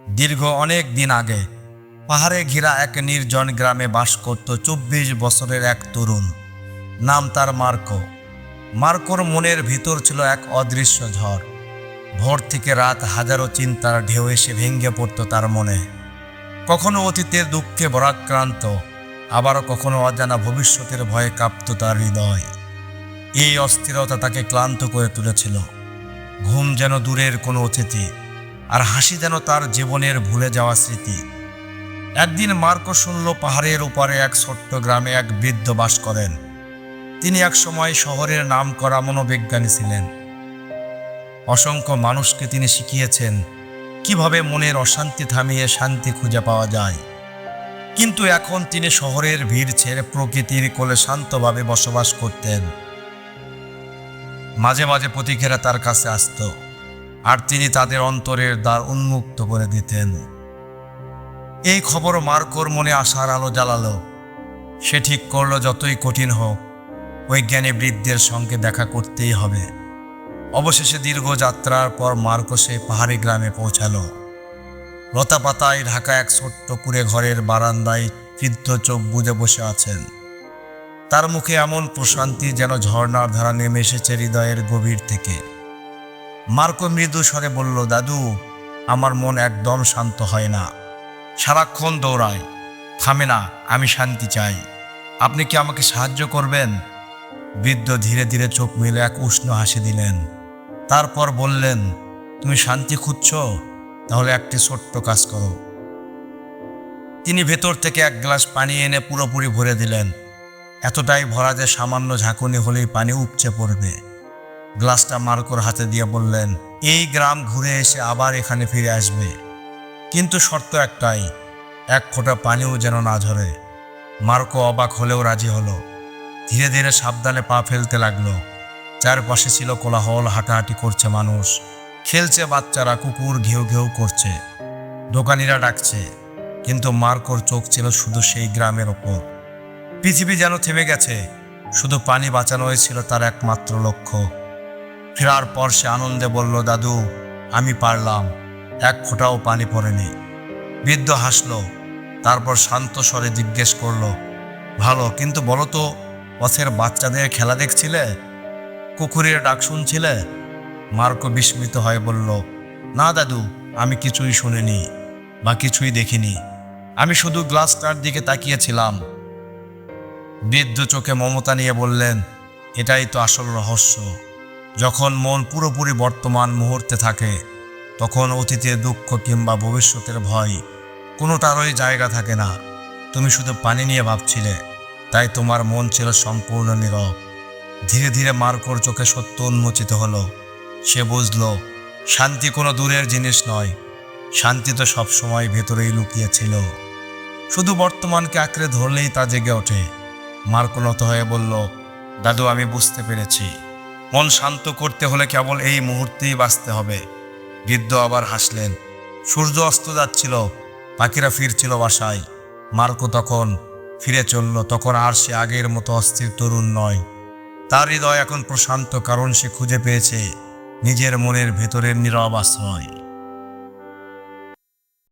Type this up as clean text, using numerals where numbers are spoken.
দীর্ঘ অনেক দিন আগে পাহাড়ে ঘেরা এক নির্জন গ্রামে বাস করত ২৪ বছরের এক তরুণ। নাম তার মার্কো। মার্কোর মনের ভিতর ছিল এক অদৃশ্য ঝড়। ভোর থেকে রাত হাজারো চিন্তার ঢেউ এসে ভেঙে পড়ত তার মনে। কখনো অতীতের দুঃখে ভারাক্রান্ত, আবারও কখনো অজানা ভবিষ্যতের ভয়ে কাঁপত তার হৃদয়। এই অস্থিরতা তাকে ক্লান্ত করে তুলেছিল। ঘুম যেন দূরের কোনো অতিথি, আর হাসি যেন তার জীবনের ভুলে যাওয়া স্মৃতি। একদিন মার্কো শুনল পাহাড়ের উপরে এক ছোট্ট গ্রামে এক বৃদ্ধ বাস করেন। তিনি একসময় শহরের নামকরা মনোবিজ্ঞানী ছিলেন। অসংখ্য মানুষকে তিনি শিখিয়েছেন কিভাবে মনের অশান্তি থামিয়ে শান্তি খুঁজে পাওয়া যায়। কিন্তু এখন তিনি শহরের ভিড় ছেড়ে প্রকৃতির কোলে শান্তভাবে বসবাস করতেন। মাঝে মাঝে পথিকেরা তার কাছে আসত, আর তিনি তাদের অন্তরের দ্বার উন্মুক্ত করে দিতেন। এই খবর মার্কোর মনে আশার আলো জ্বালালো। সে ঠিক করল, যতই কঠিন হোক ওই জ্ঞানী বৃদ্ধের সঙ্গে দেখা করতেই হবে। অবশেষে দীর্ঘ যাত্রার পর মার্কো সেই পাহাড়ি গ্রামে পৌঁছালো। লতাপাতায় ঢাকা এক ছোট্ট কুঁড়ে ঘরের বারান্দায় বৃদ্ধ চোখ বুজে বসে আছেন। তার মুখে এমন প্রশান্তি যেন ঝর্ণার ধারা নেমে এসেছে হৃদয়ের গভীর থেকে। মার্কো মৃদু স্বরে বলল, দাদু, আমার মন একদম শান্ত হয় না, সারাক্ষণ দৌড়ায়, থামে না। আমি শান্তি চাই, আপনি কি আমাকে সাহায্য করবেন? বৃদ্ধ ধীরে ধীরে চোখ মেলে এক উষ্ণ হাসি দিলেন। তারপর বললেন, তুমি শান্তি খুঁজছ? তাহলে একটি ছোট্ট কাজ করো। তিনি ভেতর থেকে এক গ্লাস পানি এনে পুরোপুরি ভরে দিলেন, এতটাই ভরা যে সামান্য ঝাঁকুনি হলেই পানি উপচে পড়বে। গ্লাসটা মার্কোর হাতে দিয়ে বললেন, এই গ্রাম ঘুরে এসে আবার এখানে ফিরে আসবে, কিন্তু শর্ত একটাই, এক ফোঁটা পানিও যেন না ঝরে। মার্কো অবাক হলেও রাজি হলো। ধীরে ধীরে সাবধানে পা ফেলতে লাগলো। চারপাশে ছিল কোলাহল, হাঁটাহাঁটি করছে মানুষ, খেলছে বাচ্চারা, কুকুর ঘেউ ঘেউ করছে, দোকানিরা ডাকছে। কিন্তু মার্কোর চোখ ছিল শুধু সেই গ্রামের ওপর। পৃথিবী যেন থেমে গেছে, শুধু পানি বাঁচানোই ছিল তার একমাত্র লক্ষ্য। ফেরার পর সে আনন্দে বলল, দাদু, আমি পারলাম, এক ফোঁটাও পানি পড়েনি। বৃদ্ধ হাসল, তারপর শান্ত স্বরে জিজ্ঞেস করল, ভালো, কিন্তু বলো তো, পথের বাচ্চাদের খেলা দেখছিলে? কুকুরের ডাক শুনছিলে? মার্কো বিস্মিত হয়ে বলল, না দাদু, আমি কিছুই শুনিনি বা কিছুই দেখিনি, আমি শুধু গ্লাসটার দিকে তাকিয়েছিলাম। বৃদ্ধ চোখে মমতা নিয়ে বললেন, এটাই তো আসল রহস্য। যখন মন পুরোপুরি বর্তমান মুহূর্তে থাকে, তখন অতীতের দুঃখ কিংবা ভবিষ্যতের ভয় কোনোটারই জায়গা থাকে না। তুমি শুধু পানি নিয়ে ভাবছিলে, তাই তোমার মন ছিল সম্পূর্ণ নীরব। ধীরে ধীরে মার্কোর চোখে সত্য উন্মোচিত হলো। সে বুঝল, শান্তি কোনো দূরের জিনিস নয়, শান্তি তো সবসময় ভেতরেই লুকিয়েছিল, শুধু বর্তমানকে আঁকড়ে ধরলেই তা জেগে ওঠে। মার্কো নত হয়ে বলল, দাদু, আমি বুঝতে পেরেছি, মন শান্ত করতে হলে কেবল এই মুহূর্তেই বাঁচতে হবে। বৃদ্ধ আবার হাসলেন। সূর্য অস্ত যাচ্ছিল, পাখিরা ফিরছিল বাসায়। মার্কো তখন ফিরে চলল। তখন আর সে আগের মতো অস্থির তরুণ নয়। তার হৃদয় এখন প্রশান্ত, কারণ সে খুঁজে পেয়েছে নিজের মনের ভেতরের নীরব আশ্রয়।